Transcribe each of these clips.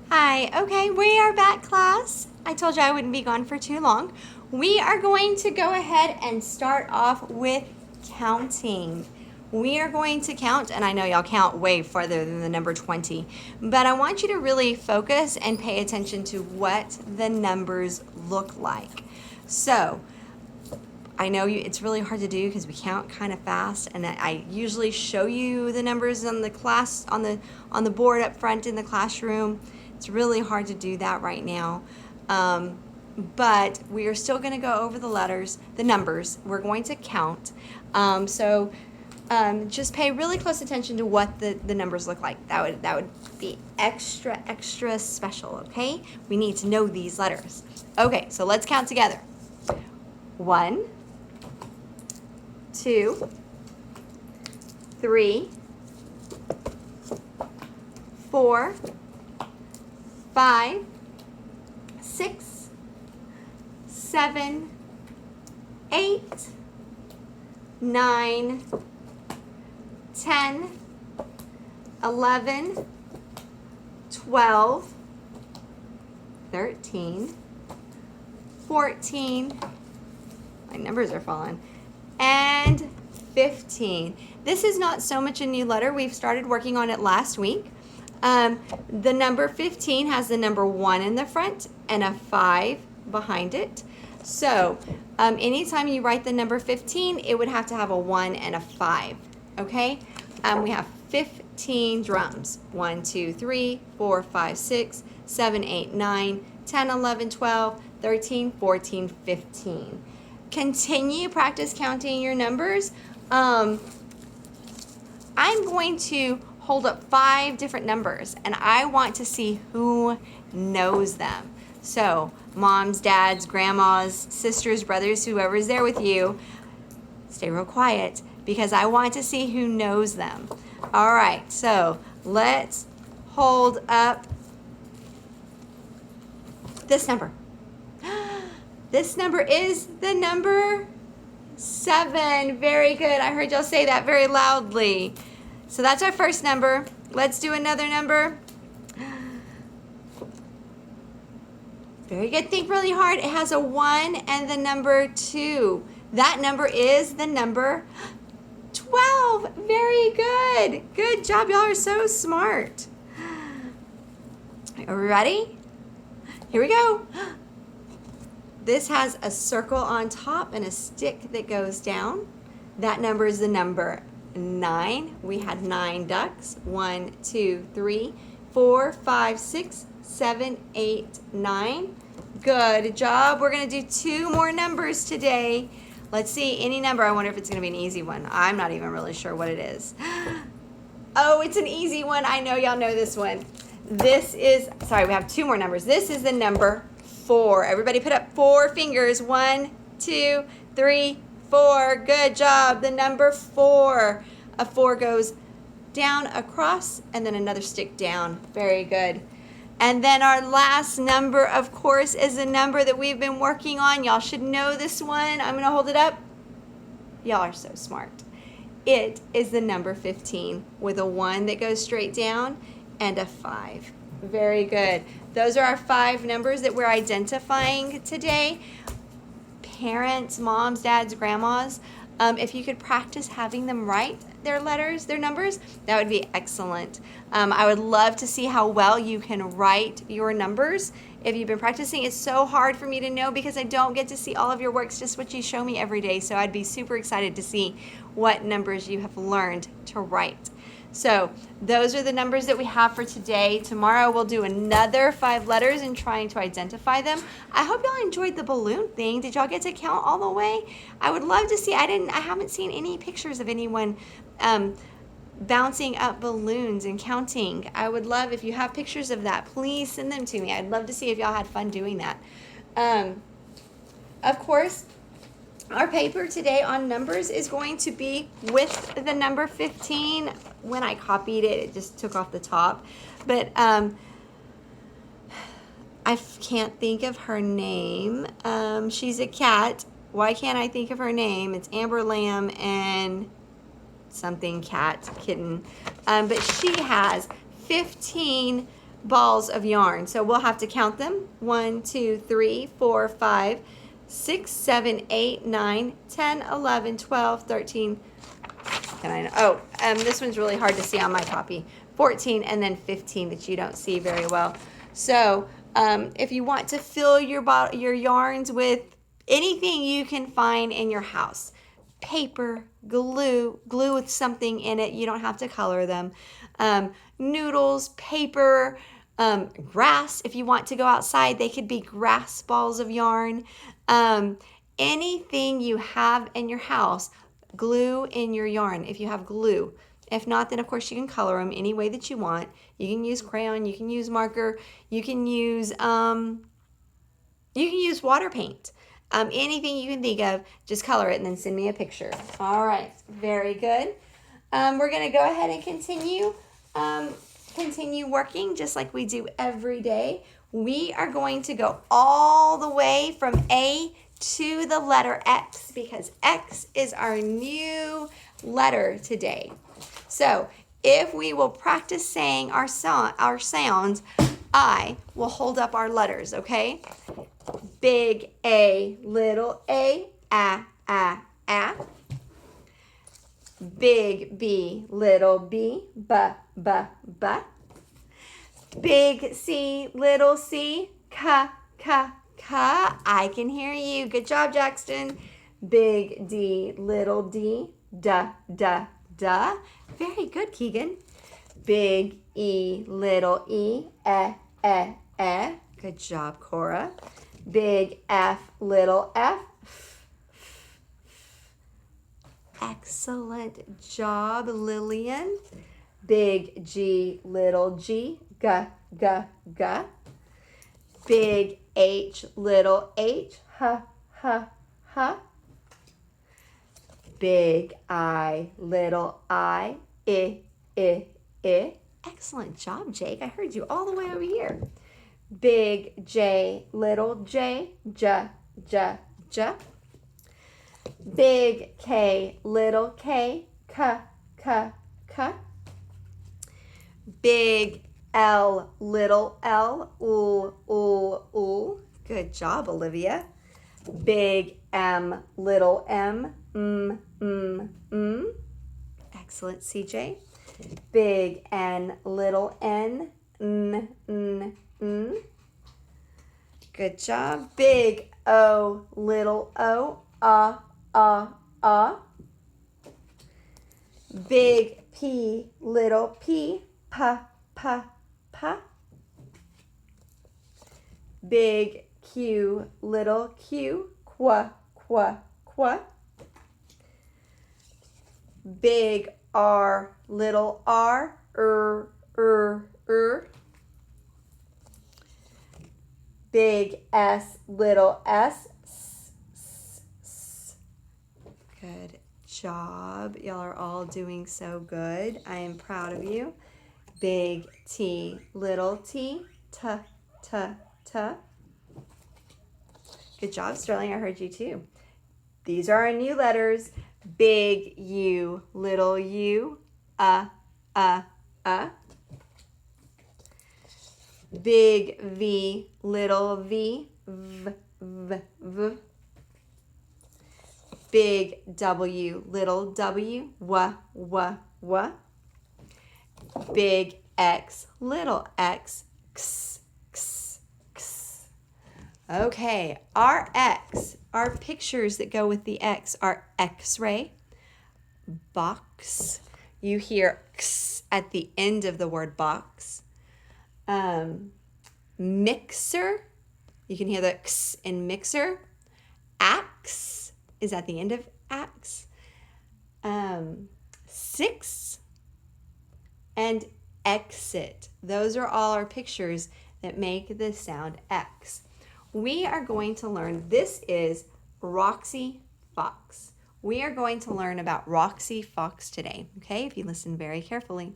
Hi, okay, we are back, class. I told you I wouldn't be gone for too long. We are going to go ahead and start off with counting. We are going to count, and I know y'all count way farther than the number 20, but I want you to really focus and pay attention to what the numbers look like. So, I know it's really hard to do because we count kind of fast, and I usually show you the numbers on the class on the board up front in the classroom. It's really hard to do that right now, but we are still going to go over the numbers. We're going to count, so just pay really close attention to what the numbers look like. That would be extra special. Okay, we need to know these letters. Okay, so let's count together. 1, 2, 3, 4, 5, 6, 7, 8, 9, 10, 11, 12, 13, 14, my numbers are falling, and 15. This is not so much a new letter. We've started working on it last week. The number 15 has the number 1 in the front and a 5 behind it. So anytime you write the number 15, it would have to have a 1 and a 5. Okay? We have 15 drums. 1, 2, 3, 4, 5, 6, 7, 8, 9, 10, 11, 12, 13, 14, 15. Continue practice counting your numbers. I'm going to hold up 5 different numbers, and I want to see who knows them. So moms, dads, grandmas, sisters, brothers, whoever's there with you, stay real quiet because I want to see who knows them. All right, so let's hold up this number. This number is the number 7. Very good. I heard y'all say that very loudly. So that's our first number. Let's do another number. Very good. Think really hard. It has a 1 and the number 2. That number is the number 12. Very good. Good job. Y'all are so smart. Are we ready? Here we go. This has a circle on top and a stick that goes down. That number is the number 9. We had 9 ducks. 1, 2, 3, 4, 5, 6, 7, 8, 9. Good job. We're going to do 2 more numbers today. Let's see, any number. I wonder if it's going to be an easy one. I'm not even really sure what it is. Oh, it's an easy one. I know y'all know this one. This is, sorry, we have 2 more numbers. This is the number 4. Everybody put up 4 fingers. 1, 2, 3, 4. Good job. The number 4. A 4 goes down, across, and then another stick down. Very good. And then our last number, of course, is a number that we've been working on. Y'all should know this one. I'm going to hold it up. Y'all are so smart. It is the number 15 with a 1 that goes straight down and a 5. Very good. Those are our 5 numbers that we're identifying today. Parents, moms, dads, grandmas, if you could practice having them write their numbers, that would be excellent. I would love to see how well you can write your numbers. If you've been practicing, it's so hard for me to know because I don't get to see all of your works, just what you show me every day. So I'd be super excited to see what numbers you have learned to write. So those are the numbers that we have for today. Tomorrow we'll do another 5 letters and trying to identify them. I hope y'all enjoyed the balloon thing. Did y'all get to count all the way? I would love to see. I haven't seen any pictures of anyone bouncing up balloons and counting. I would love, if you have pictures of that, please send them to me. I'd love to see if y'all had fun doing that. Of course, our paper today on numbers is going to be with the number 15. When I copied it, it just took off the top. But I can't think of her name. She's a cat. Why can't I think of her name? It's Amber Lamb and something cat, kitten. But she has 15 balls of yarn. So we'll have to count them. 1, 2, 3, 4, 5, 6, 7, 8, 9, 10, 11, 12, 13. This one's really hard to see on my copy. 14 and then 15 that you don't see very well. So if you want to fill your yarns with anything you can find in your house, paper, glue with something in it, you don't have to color them, noodles, paper, grass. If you want to go outside, they could be grass balls of yarn. Anything you have in your house, glue in your yarn if you have glue. If not, then of course you can color them any way that you want. You can use crayon, you can use marker, you can use water paint. Anything you can think of, just color it and then send me a picture. All right, very good. We're gonna go ahead and continue working just like we do every day. We are going to go all the way from A to the letter X because X is our new letter today. So if we will practice saying our sounds, I will hold up our letters, okay? Big A, little a, a. Big B, little b, b. Big C, little c, k. I can hear you. Good job, Jackson. Big D, little d, d. Very good, Keegan. Big E, little e, e. Good job, Cora. Big F, little f. Excellent job, Lillian. Big G, little g, g. Big H, little h, h. Big I, little I, I. Excellent job, Jake. I heard you all the way over here. Big J, little j, j. Big K, little k, k. Big L, little l, ul. Good job, Olivia. Big M, little m, Excellent, CJ. Big N, little n, n. Good job. Big O, little o, a. Big P, little p, p. Big Q, little q, qu. Big R, little r, Big S, little s, s. Good job. Y'all are all doing so good. I am proud of you. Big T, little t, t. Good job, Sterling. I heard you too. These are our new letters. Big U, little u, a. Big V, little v, v. Big W, little w, w. Big X, little x, x. Okay, our X, our pictures that go with the X are X-ray, box. You hear X at the end of the word box. Mixer, you can hear the X in mixer. Axe is at the end of axe. 6 and exit. Those are all our pictures that make the sound X. We are going to learn, this is Roxy Fox. We are going to learn about Roxy Fox today, okay? If you listen very carefully.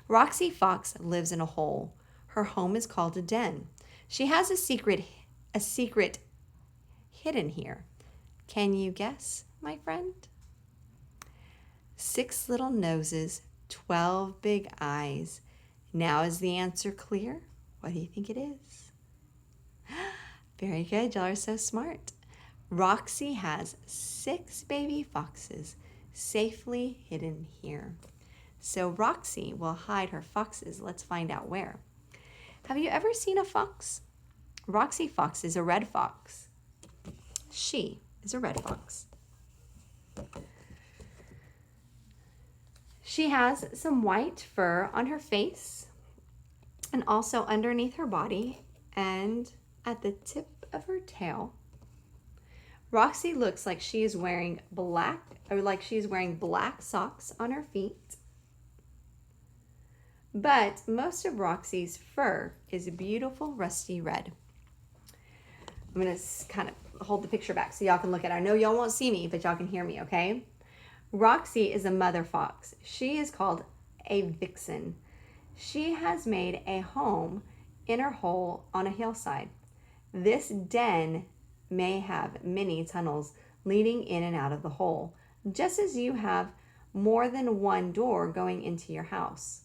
Roxy Fox lives in a hole. Her home is called a den. She has a secret hidden here. Can you guess, my friend? 6 little noses, 12 big eyes. Now is the answer clear? What do you think it is? Very good. Y'all are so smart. Roxy has 6 baby foxes safely hidden here. So Roxy will hide her foxes. Let's find out where. Have you ever seen a fox? Roxy Fox is a red fox. She is a red fox. She has some white fur on her face and also underneath her body and at the tip of her tail. Roxy looks like she is wearing black socks on her feet. But most of Roxy's fur is beautiful rusty red. I'm going to kind of hold the picture back so y'all can look at it. I know y'all won't see me, but y'all can hear me, okay? Roxy is a mother fox. She is called a vixen. She has made a home in her hole on a hillside. This den may have many tunnels leading in and out of the hole, just as you have more than one door going into your house.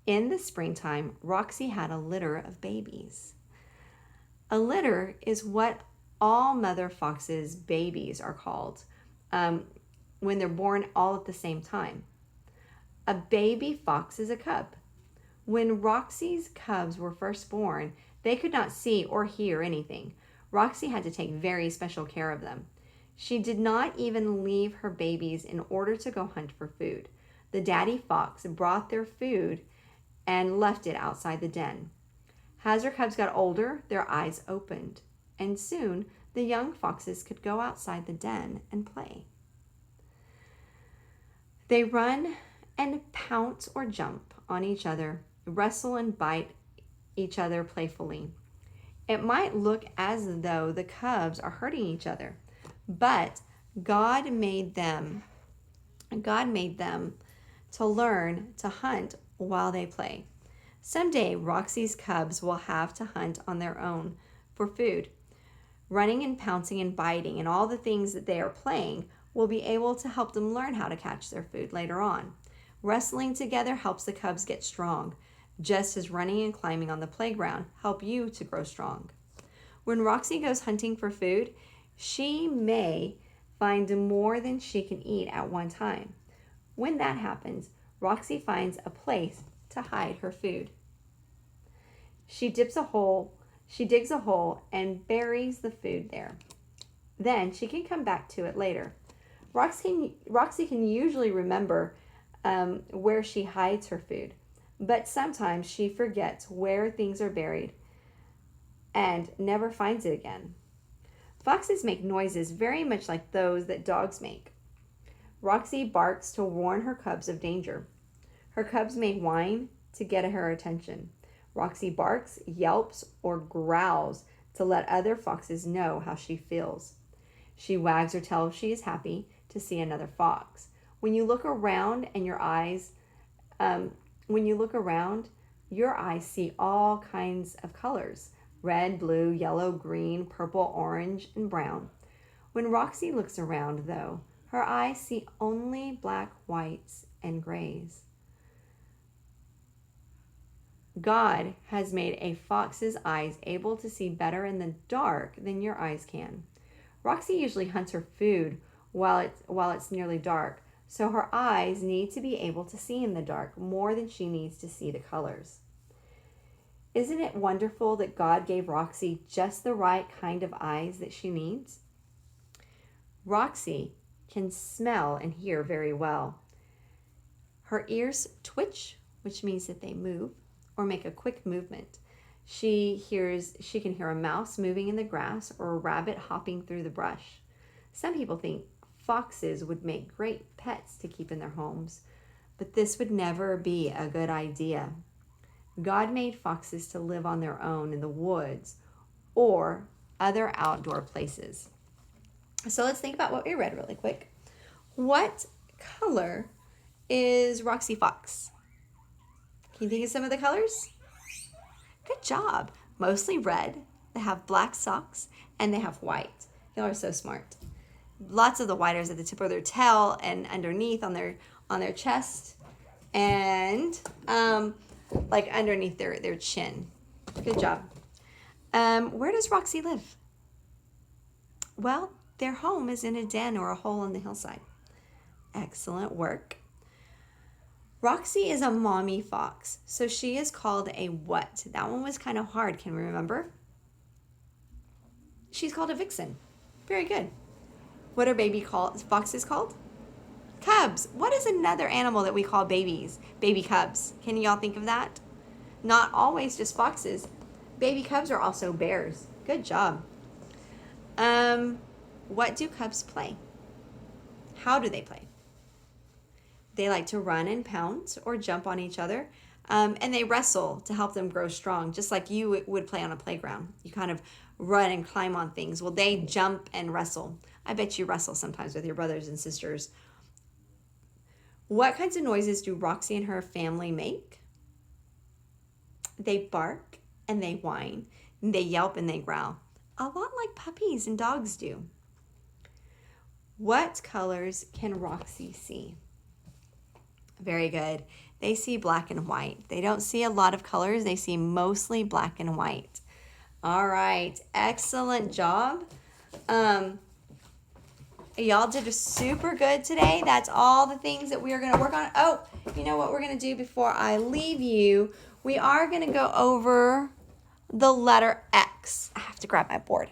In the springtime, Roxy had a litter of babies. A litter is what all mother foxes' babies are called when they're born all at the same time. A baby fox is a cub. When Roxy's cubs were first born, they could not see or hear anything. Roxy had to take very special care of them. She did not even leave her babies in order to go hunt for food. The daddy fox brought their food and left it outside the den. As her cubs got older, their eyes opened, and soon the young foxes could go outside the den and play. They run and pounce or jump on each other, wrestle and bite each other playfully. It might look as though the cubs are hurting each other, but God made them to learn to hunt while they play. Someday, Roxy's cubs will have to hunt on their own for food. Running and pouncing and biting and all the things that they are playing will be able to help them learn how to catch their food later on. Wrestling together helps the cubs get strong, just as running and climbing on the playground help you to grow strong. When Roxy goes hunting for food, she may find more than she can eat at one time. When that happens, Roxy finds a place to hide her food. She digs a hole and buries the food there. Then she can come back to it later. Roxy can usually remember where she hides her food, but sometimes she forgets where things are buried and never finds it again. Foxes make noises very much like those that dogs make. Roxy barks to warn her cubs of danger. Her cubs may whine to get her attention. Roxy barks, yelps, or growls to let other foxes know how she feels. She wags her tail if she is happy to see another fox. When you look around and your eyes see all kinds of colors: red, blue, yellow, green, purple, orange, and brown. When Roxy looks around, though, her eyes see only black, whites, and grays. God has made a fox's eyes able to see better in the dark than your eyes can. Roxy usually hunts her food while it's nearly dark, so her eyes need to be able to see in the dark more than she needs to see the colors. Isn't it wonderful that God gave Roxy just the right kind of eyes that she needs? Roxy can smell and hear very well. Her ears twitch, which means that they move or make a quick movement. She can hear a mouse moving in the grass or a rabbit hopping through the brush. Some people think foxes would make great pets to keep in their homes, but this would never be a good idea. God made foxes to live on their own in the woods or other outdoor places. So let's think about what we read really quick. What color is Roxy Fox? Can you think of some of the colors? Good job. Mostly red. They have black socks and they have white. Y'all are so smart. Lots of the white is at the tip of their tail and underneath on their chest and like underneath their chin. Good job. Where does Roxy live? Well, their home is in a den or a hole on the hillside. Excellent work. Roxy is a mommy fox, so she is called a what? That one was kind of hard. Can we remember? She's called a vixen. Very good. What are foxes called? Cubs. What is another animal that we call babies? Baby cubs. Can y'all think of that? Not always just foxes. Baby cubs are also bears. Good job. What do cubs play? How do they play? They like to run and pounce or jump on each other. And they wrestle to help them grow strong, just like you would play on a playground. You kind of run and climb on things. Well, they jump and wrestle. I bet you wrestle sometimes with your brothers and sisters. What kinds of noises do Roxy and her family make? They bark and they whine. And they yelp and they growl. A lot like puppies and dogs do. What colors can Roxy see? Very good. They see black and white. They don't see a lot of colors. They see mostly black and white. All right. Excellent job. Y'all did super good today. That's all the things that we are going to work on. Oh, you know what we're going to do before I leave you? We are going to go over the letter X. I have to grab my board.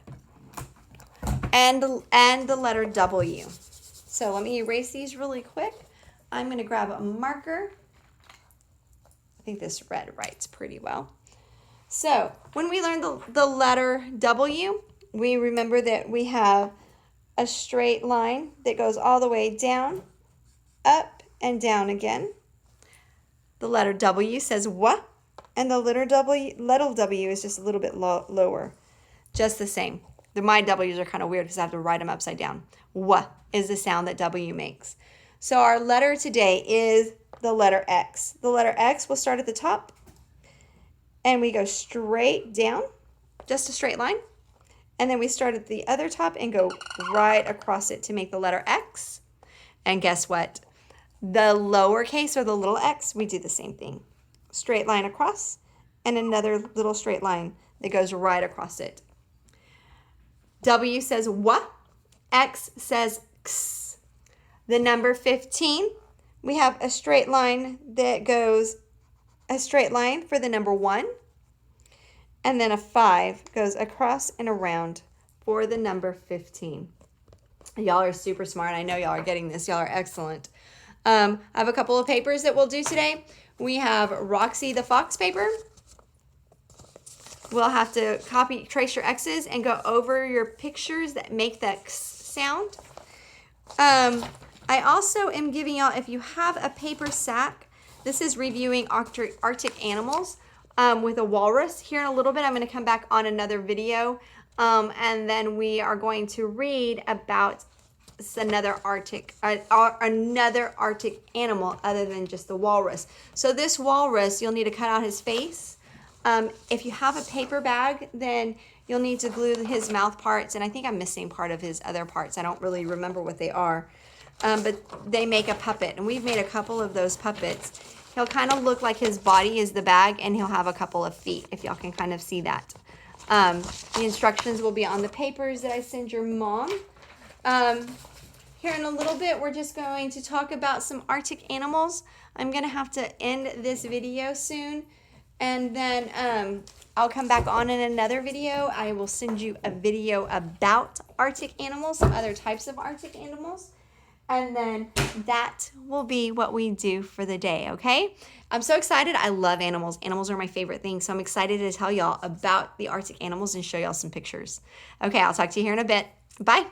And the letter W. So let me erase these really quick. I'm going to grab a marker. I think this red writes pretty well. So when we learn the letter W, we remember that we have a straight line that goes all the way down, up, and down again. The letter W says what? And the letter W is just a little bit lower. Just the same. My W's are kind of weird because I have to write them upside down. What is the sound that W makes? So our letter today is the letter X. The letter X will start at the top and we go straight down, just a straight line. And then we start at the other top and go right across it to make the letter X. And guess what? The lowercase or the little x, we do the same thing. Straight line across and another little straight line that goes right across it. W says what? X says x. The number 15, we have a straight line that goes a straight line for the number 1. And then a 5 goes across and around for the number 15. Y'all are super smart. I know y'all are getting this. Y'all are excellent. I have a couple of papers that we'll do today. We have Roxy the Fox paper. We'll have to trace your X's and go over your pictures that make the X sound. I also am giving y'all, if you have a paper sack, this is reviewing Arctic animals with a walrus. Here in a little bit, I'm going to come back on another video, and then we are going to read about another Arctic animal other than just the walrus. So this walrus, you'll need to cut out his face. If you have a paper bag, then you'll need to glue his mouth parts, and I think I'm missing part of his other parts. I don't really remember what they are. But they make a puppet, and we've made a couple of those puppets. He'll kind of look like his body is the bag, and he'll have a couple of feet, if y'all can kind of see that. The instructions will be on the papers that I send your mom. Here in a little bit, we're just going to talk about some Arctic animals. I'm going to have to end this video soon, and then I'll come back on in another video. I will send you a video about Arctic animals, some other types of Arctic animals. And then that will be what we do for the day, okay? I'm so excited. I love animals. Animals are my favorite thing. So I'm excited to tell y'all about the Arctic animals and show y'all some pictures. Okay, I'll talk to you here in a bit. Bye.